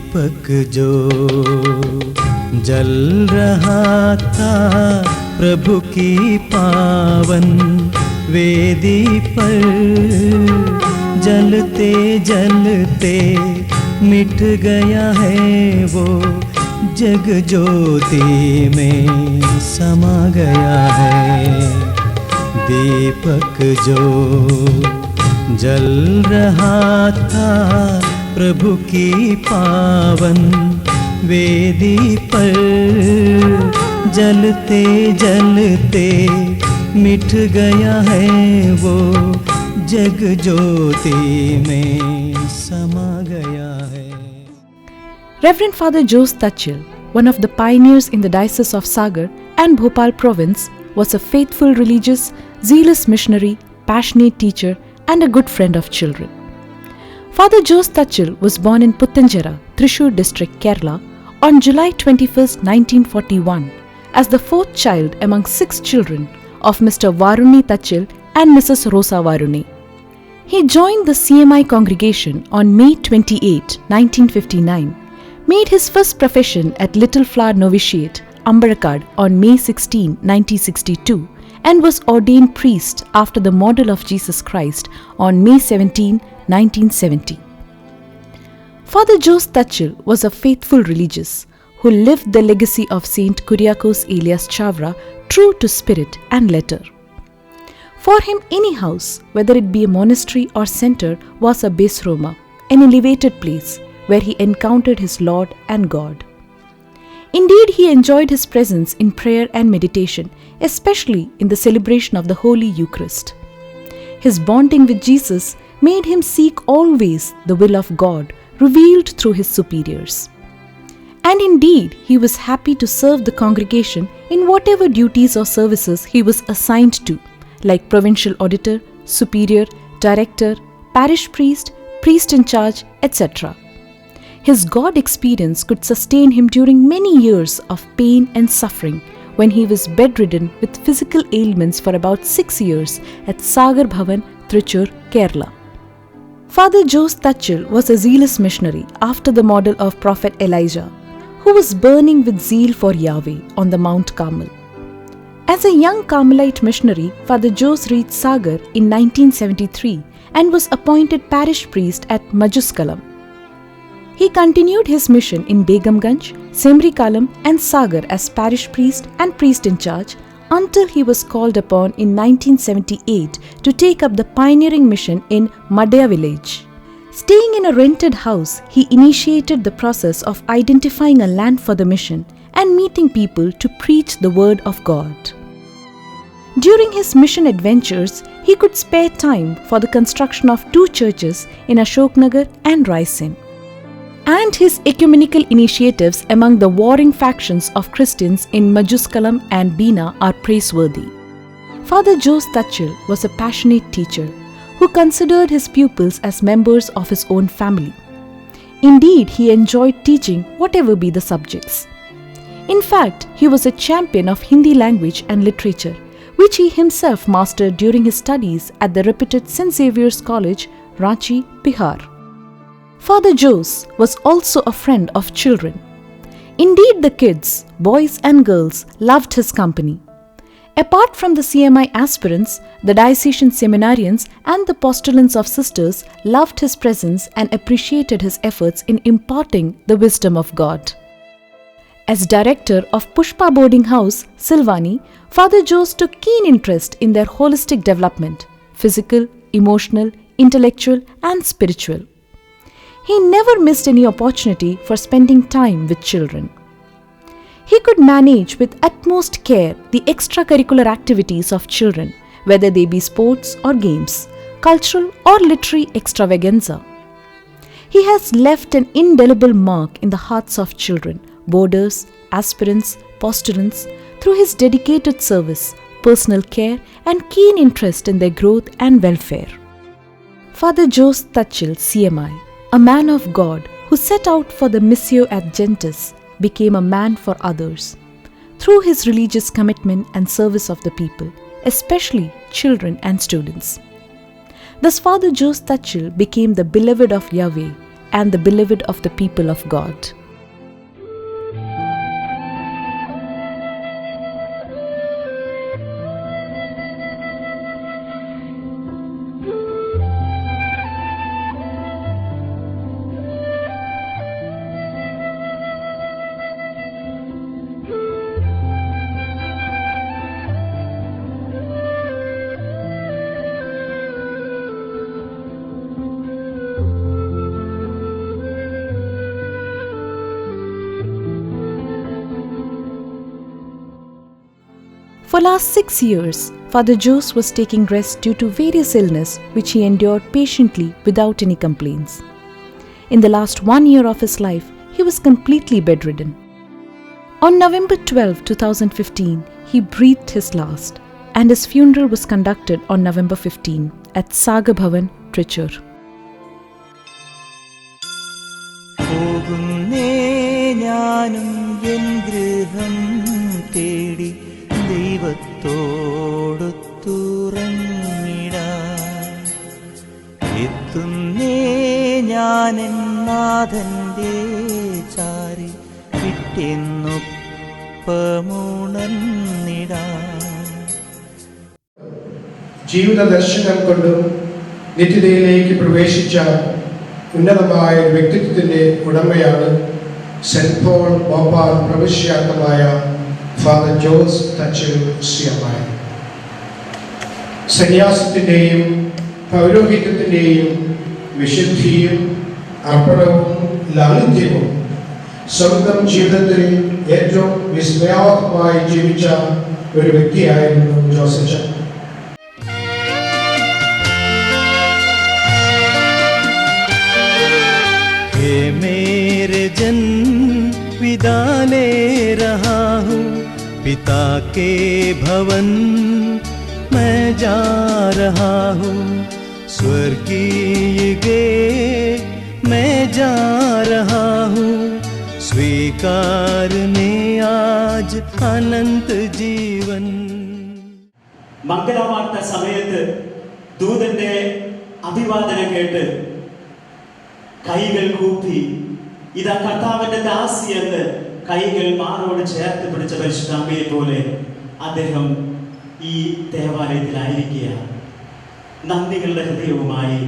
दीपक जो जल रहा था प्रभु की पावन वेदी पर, जलते जलते मिट गया है वो, जग ज्योति में समा गया है। दीपक जो जल रहा था प्रभु की पावन वेदी पर, जलते जलते मिट गया है वो, जग ज्योति में समा गया है। Reverend Father Jose Tachil, one of the pioneers in the Diocese of Sagar and Bhopal province, was a faithful religious, zealous missionary, passionate teacher and a good friend of children. Father Jose Tachil was born in Puttanjera, Thrissur district, Kerala on July 21, 1941 as the fourth child among 6 children of Mr. Varuni Tachil and Mrs. Rosa Varuni. He joined the CMI congregation on May 28, 1959, made his first profession at Little Flower Novitiate, Ambarakad on May 16, 1962 and was ordained priest after the model of Jesus Christ on May 17, 1970. Father Jose Tachil was a faithful religious who lived the legacy of Saint Kuriakose Elias Chavra true to spirit and letter. For him, any house, whether it be a monastery or center, was a Beis Roma, an elevated place where he encountered his Lord and God. Indeed, he enjoyed his presence in prayer and meditation, especially in the celebration of the Holy Eucharist. His bonding with Jesus made him seek always the will of God revealed through his superiors. And indeed, he was happy to serve the congregation in whatever duties or services he was assigned to, like provincial auditor, superior, director, parish priest, priest in charge, etc. His God experience could sustain him during many years of pain and suffering when he was bedridden with physical ailments for about 6 years at Sagar Bhavan, Thrissur, Kerala. Father Jose Tachil was a zealous missionary after the model of Prophet Elijah, who was burning with zeal for Yahweh on the Mount Carmel. As a young Carmelite missionary, Father Jose reached Sagar in 1973 and was appointed parish priest at Majuskalam. He continued his mission in Begamganj, Semrikalam and Sagar as parish priest and priest in charge until he was called upon in 1978 to take up the pioneering mission in Madaya village. Staying in a rented house, he initiated the process of identifying a land for the mission and meeting people to preach the word of God. During his mission adventures, he could spare time for the construction of 2 churches in Ashoknagar and Raisen. And his ecumenical initiatives among the warring factions of Christians in Majuskalam and Bina are praiseworthy. Father Jose Tachil was a passionate teacher who considered his pupils as members of his own family. Indeed, he enjoyed teaching whatever be the subjects. In fact, he was a champion of Hindi language and literature, which he himself mastered during his studies at the reputed St. Xavier's College, Ranchi, Bihar. Father Jose was also a friend of children. Indeed, the kids, boys and girls, loved his company. Apart from the CMI aspirants, the diocesan seminarians and the postulants of sisters loved his presence and appreciated his efforts in imparting the wisdom of God. As director of Pushpa Boarding House, Silvani, Father Jose took keen interest in their holistic development, physical, emotional, intellectual and spiritual. He never missed any opportunity for spending time with children. He could manage with utmost care the extracurricular activities of children, whether they be sports or games, cultural or literary extravaganza. He has left an indelible mark in the hearts of children, boarders, aspirants, postulants through his dedicated service, personal care and keen interest in their growth and welfare. Father Jose Tachil, CMI, a man of God who set out for the Missio ad Gentes, became a man for others through his religious commitment and service of the people, especially children and students. Thus, Father Jose Tachil became the beloved of Yahweh, and the beloved of the people of God. For last 6 years, Father Jose was taking rest due to various illness which he endured patiently without any complaints. In the last 1 year of his life, he was completely bedridden. On November 12, 2015, he breathed his last, and his funeral was conducted on November 15 at Sagar Bhavan, Trichur. എത്തുന്നേ ഞാനെൻ നാഥന്റെ ചാരി വിട്ടെന്നൊപ്പമുണർന്നിടാൻ. ജീവിത ദർശനം കൊണ്ടും നിത്യതയിലേക്ക് പ്രവേശിച്ച ഉന്നതമായ വ്യക്തിത്വത്തിന്റെ ഉടമയാണ് saint Paul Bhopal പ്രവിശ്യാംഗമായ ഫാദർ ജോസ് തച്ചിൽ സിയമായി. സന്യാസത്തിൻ്റെയും പൗരോഹിത്യത്തിൻ്റെയും വിശുദ്ധിയും അർപ്പണവും ലാളിത്യവും സ്വന്തം ജീവിതത്തിൽ ഏറ്റവും വിസ്മയാത്മകമായി ജീവിച്ച ഒരു വ്യക്തിയായിരുന്നു ജോസച്ചൻ. मेरे जन विदा ले रहा हूँ, पिता के भवन मैं जा रहा हूँ, स्वर्गीय गे मैं जा रहा हूँ, स्वीकारने आज अनंत जीवन. മംഗളവാർത്ത സമയത്ത് ദൂതന്റെ അഭിവാദനം കേട്ട് കൈകൾ കൂപ്പി ഇതാ കർത്താവിന്റെ ദാസി എന്ന് കൈകൾ മാറോട് ചേർത്ത് പിടിച്ച പരിശുദ്ധാംബയെ പോലെ അദ്ദേഹം ഈ ദേവാലയത്തിലായിരിക്കുകയാണ്. നന്ദികളുടെ ഹൃദയവുമായി,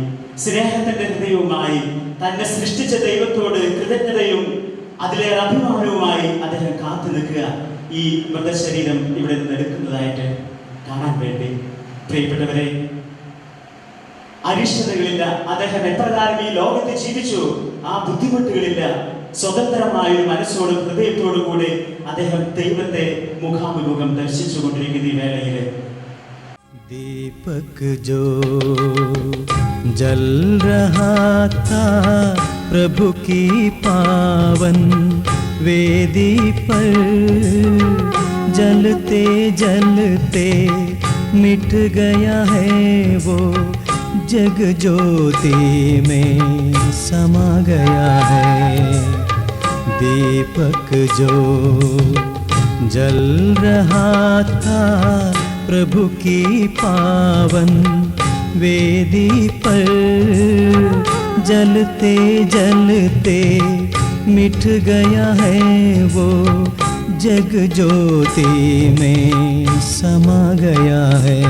സ്നേഹത്തിന്റെ ഹൃദയവുമായി, തന്നെ സൃഷ്ടിച്ച ദൈവത്തോട് കൃതജ്ഞതയും അതിലേറെ അഭിമാനവുമായി അദ്ദേഹം കാത്തു നിൽക്കുക ഈ മൃതശരീരം ഇവിടെ നിന്ന് എടുക്കുന്നതായിട്ട് കാണാൻ വേണ്ടി. പ്രിയപ്പെട്ടവരെ, അരിഷ്ടതകളില്ല. അദ്ദേഹം എപ്രകാരം ഈ ലോകത്ത് ജീവിച്ചു ആ ബുദ്ധിമുട്ടുകളില്ല. സ്വതന്ത്രമായ ഒരു മനസ്സോടും ഹൃദയത്തോടും കൂടി അദ്ദേഹം ദൈവത്തെ മുഖാമുഖം ദർശിച്ചുകൊണ്ടിരിക്കുന്ന ഈ വേളയില് दीपक जो जल रहा था प्रभु की पावन वेदी पर, जलते जलते मिट गया है वो जग ज्योति में समा गया है. दीपक जो जल रहा था प्रभु की पावन वेदी पर, जलते जलते मिट गया है वो जग ज्योति में समा गया है.